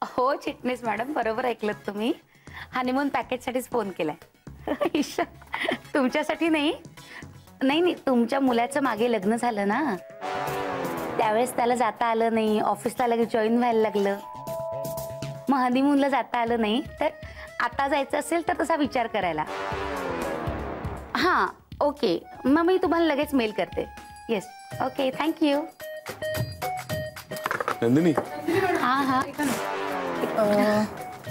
हो चिटणीस मॅडम, बरोबर ऐकलत तुम्ही. हनीमून पॅकेजसाठीच फोन केलाय. तुमच्यासाठी नाही. नाही नाही, तुमच्या मुलाचं मागे लग्न झालं ना, त्यावेळेस त्याला जाता आलं नाही, ऑफिसला लगेच जॉईन व्हायला लागलं, मग हनीमूनला जाता आलं नाही, तर आता जायचं असेल तर तसा विचार करायला. हां ओके, मग मी तुम्हाला लगेच मेल करते. Yes okay, thank you. नंदिनी, हां हां,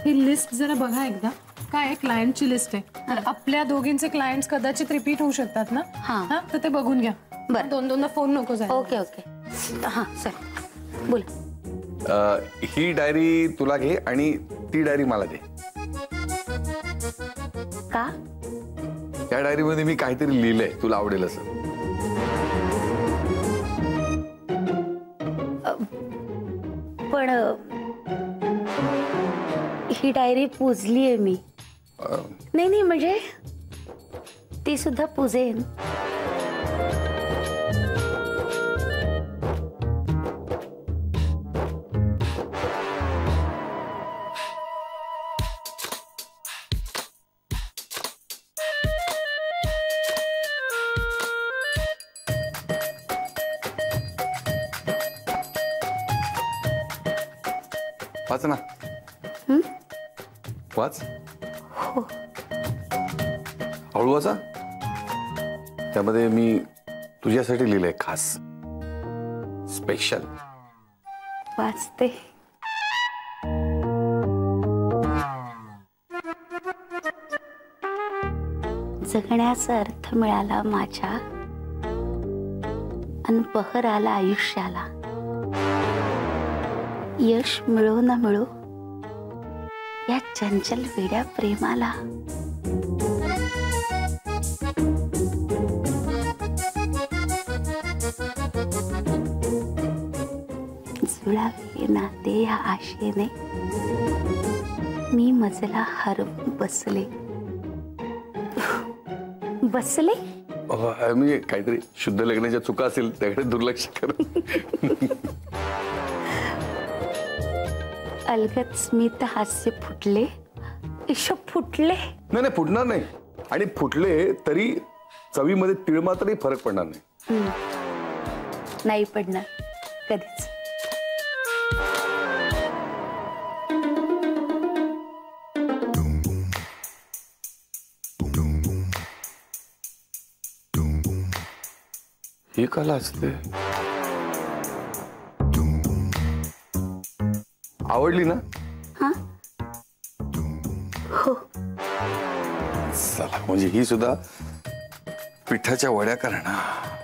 ही लिस्ट जरा बघा एकदा. काय क्लायंटची लिस्ट आहे, तर आपल्या दोघींचे क्लायंट्स कदाचित रिपीट होऊ शकतात ना. हां तर ते बघून घ्या. बरं, दोनदा फोन नको जायला. Okay okay. हां सर बोल. ही डायरी तुला घे आणि ती डायरी मला दे. का? त्या डायरीमध्ये मी काहीतरी लिहिलंय, तुला आवडेल असं. पण ही डायरी पुजली आहे मी. नाही नाही, म्हणजे ती सुद्धा पुजेन. वाच ना. वाच. हळू वाचा. त्यामध्ये मी तुझ्यासाठी लिहिलंय खास, स्पेशल. वाचते. जगण्याचा अर्थ मिळाला माझ्या, अन बहर आला आयुष्याला. यश मिळो न मिळो या चंचल वेड्या प्रेमाला. जुळावे नाते या आशेने मी मजला हरवून बसले. बसले मी काहीतरी शुद्ध लग्नाच्या चुका असेल त्याकडे दुर्लक्ष कर. अलगद स्मित हास्य फुटले. ईश फुटले. नाही नाही, फुटणार नाही. आणि फुटले तरी चवीमध्ये तीळ मात्रही फरक पडणार नाही. नाही पडणार कधीच. ही कला असते. आवडली ना? हा हो. चला, म्हणजे ही सुद्धा पिठाच्या वड्या करणार.